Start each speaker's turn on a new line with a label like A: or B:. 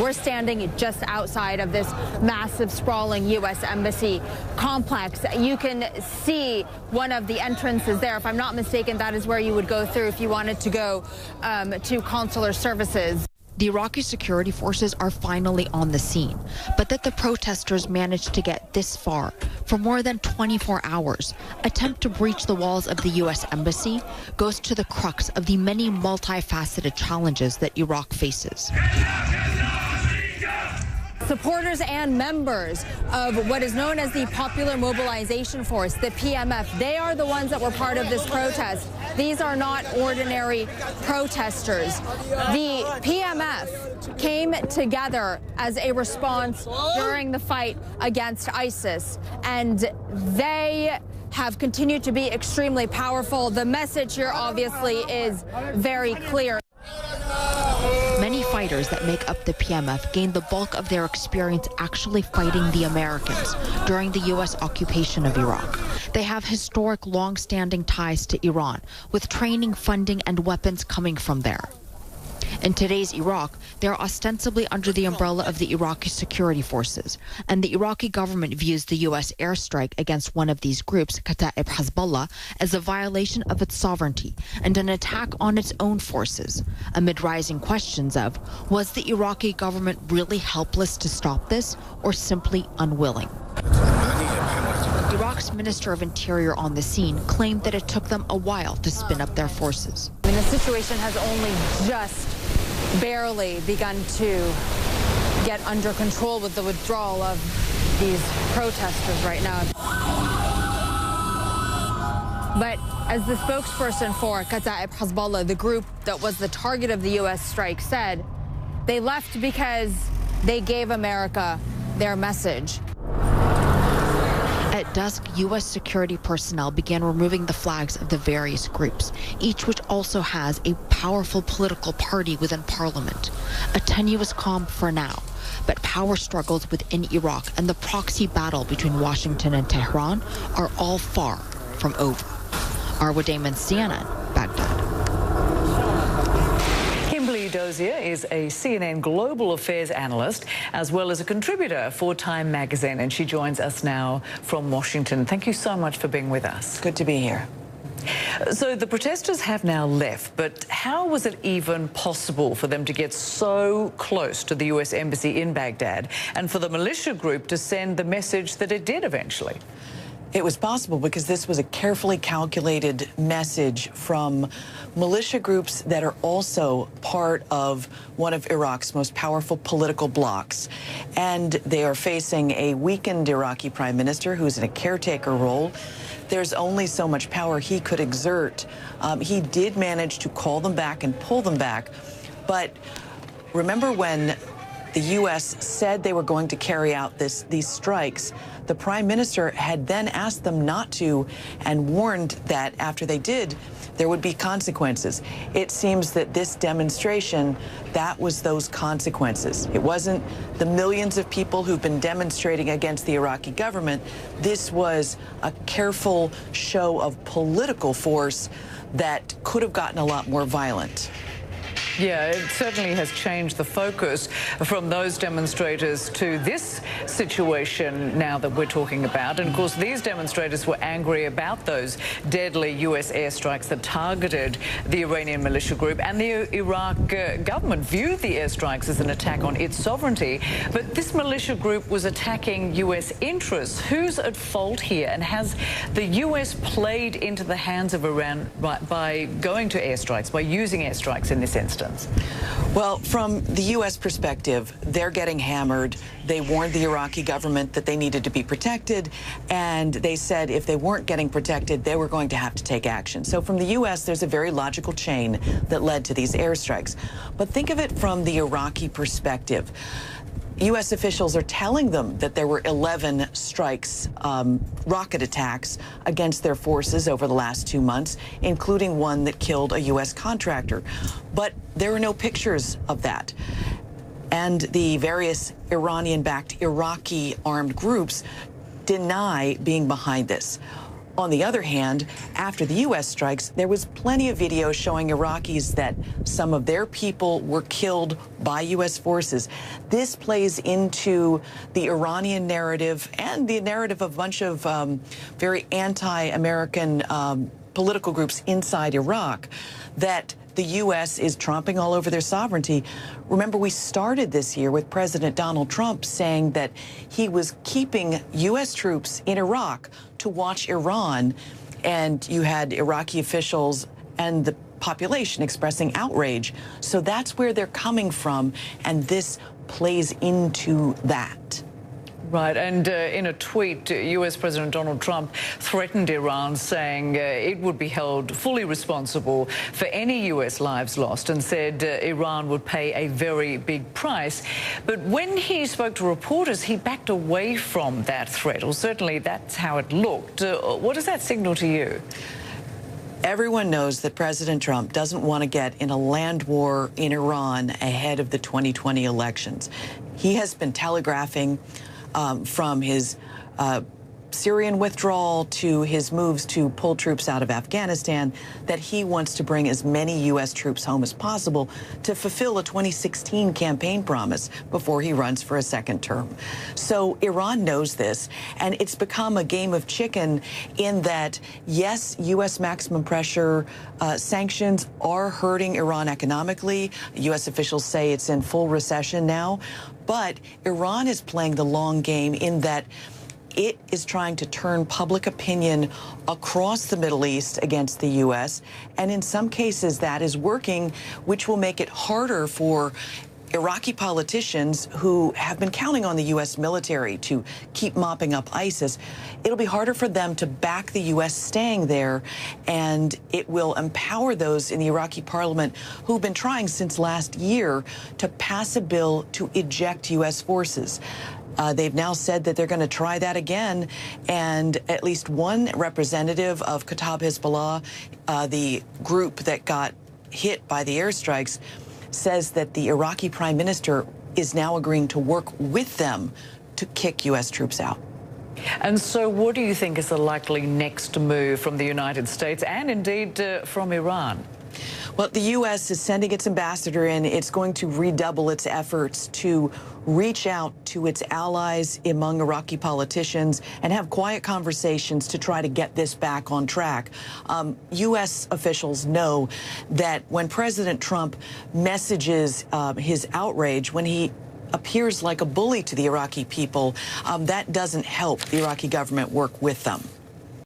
A: We're standing just outside of this massive, sprawling U.S. Embassy complex. You can see one of the entrances there. If I'm not mistaken, that is where you would go through if you wanted to go to consular services.
B: The Iraqi security forces are finally on the scene, but that the protesters managed to get this far for more than 24 hours, attempt to breach the walls of the U.S. Embassy, goes to the crux of the many multifaceted challenges that Iraq faces.
A: Supporters and members of what is known as the Popular Mobilization Force, the PMF, they are the ones that were part of this protest. These are not ordinary protesters. The PMF came together as a response during the fight against ISIS, and they have continued to be extremely powerful. The message here obviously is very clear.
B: Many fighters that make up the PMF gained the bulk of their experience actually fighting the Americans during the U.S. occupation of Iraq. They have historic, long-standing ties to Iran, with training, funding, and weapons coming from there. In today's Iraq, they're ostensibly under the umbrella of the Iraqi security forces, and the Iraqi government views the U.S. airstrike against one of these groups, Kata'ib Hezbollah, as a violation of its sovereignty and an attack on its own forces, amid rising questions of, was the Iraqi government really helpless to stop this, or simply unwilling? Iraq's Minister of Interior on the scene claimed that it took them a while to spin up their forces.
A: I mean, the situation has only just barely begun to get under control with the withdrawal of these protesters right now. But as the spokesperson for Kata'ib Hezbollah, the group that was the target of the U.S. strike, said, they left because they gave America their message.
B: At dusk, U.S. security personnel began removing the flags of the various groups, each which also has a powerful political party within parliament. A tenuous calm for now, but power struggles within Iraq and the proxy battle between Washington and Tehran are all far from over. Arwa Damon, CNN, Baghdad.
C: Kimberly Dozier is a CNN Global Affairs analyst as well as a contributor for Time magazine, and she joins us now from Washington. Thank you so much for being with us.
D: Good to be here.
C: So the protesters have now left, but how was it even possible for them to get so close to the U.S. Embassy in Baghdad and for the militia group to send the message that it did eventually?
D: It was possible because this was a carefully calculated message from militia groups that are also part of one of Iraq's most powerful political blocs. And they are facing a weakened Iraqi prime minister who's in a caretaker role. There's only so much power he could exert. He did manage to call them back and pull them back. But remember when the U.S. said they were going to carry out these strikes, the prime minister had then asked them not to and warned that after they did, there would be consequences. It seems that this demonstration, that was those consequences. It wasn't the millions of people who've been demonstrating against the Iraqi government. This was a careful show of political force that could have gotten a lot more violent.
C: Yeah, it certainly has changed the focus from those demonstrators to this situation now that we're talking about. And of course, these demonstrators were angry about those deadly U.S. airstrikes that targeted the Iranian militia group. And the Iraq government viewed the airstrikes as an attack on its sovereignty. But this militia group was attacking U.S. interests. Who's at fault here? And has the U.S. played into the hands of Iran by going to airstrikes, by using airstrikes in this instance?
D: Well, from the U.S. perspective, they're getting hammered. They warned the Iraqi government that they needed to be protected, and they said if they weren't getting protected, they were going to have to take action. So from the U.S., there's a very logical chain that led to these airstrikes. But think of it from the Iraqi perspective. U.S. officials are telling them that there were 11 strikes, rocket attacks against their forces over the last 2 months, including one that killed a U.S. contractor. But there are no pictures of that. And the various Iranian-backed Iraqi armed groups deny being behind this. On the other hand, after the U.S. strikes, there was plenty of video showing Iraqis that some of their people were killed by U.S. forces. This plays into the Iranian narrative and the narrative of a bunch of very anti-American political groups inside Iraq that the U.S. is tromping all over their sovereignty. Remember, we started this year with President Donald Trump saying that he was keeping U.S. troops in Iraq to watch Iran, and you had Iraqi officials and the population expressing outrage. So that's where they're coming from, and this plays into that.
C: Right, and in a tweet, U.S. President Donald Trump threatened Iran, saying it would be held fully responsible for any U.S. lives lost, and said Iran would pay a very big price. But when he spoke to reporters, he backed away from that threat, or certainly that's how it looked. What does that signal to you?
D: Everyone knows that President Trump doesn't want to get in a land war in Iran ahead of the 2020 elections. He has been telegraphing from his Syrian withdrawal to his moves to pull troops out of Afghanistan, that he wants to bring as many U.S. troops home as possible to fulfill a 2016 campaign promise before he runs for a second term. So Iran knows this, and it's become a game of chicken in that, yes, U.S. maximum pressure sanctions are hurting Iran economically. U.S. officials say it's in full recession now, but Iran is playing the long game in that it is trying to turn public opinion across the Middle East against the U.S., and in some cases that is working, which will make it harder for Iraqi politicians who have been counting on the U.S. military to keep mopping up ISIS. It'll be harder for them to back the U.S. staying there, and it will empower those in the Iraqi parliament who've been trying since last year to pass a bill to eject U.S. forces. They've now said that they're going to try that again, and at least one representative of Kataib Hezbollah, the group that got hit by the airstrikes, says that the Iraqi prime minister is now agreeing to work with them to kick U.S. troops out.
C: And so what do you think is the likely next move from the United States and indeed from Iran?
D: Well, the U.S. is sending its ambassador in. It's going to redouble its efforts to reach out to its allies among Iraqi politicians and have quiet conversations to try to get this back on track. U.S. officials know that when President Trump messages his outrage, when he appears like a bully to the Iraqi people, that doesn't help the Iraqi government work with them.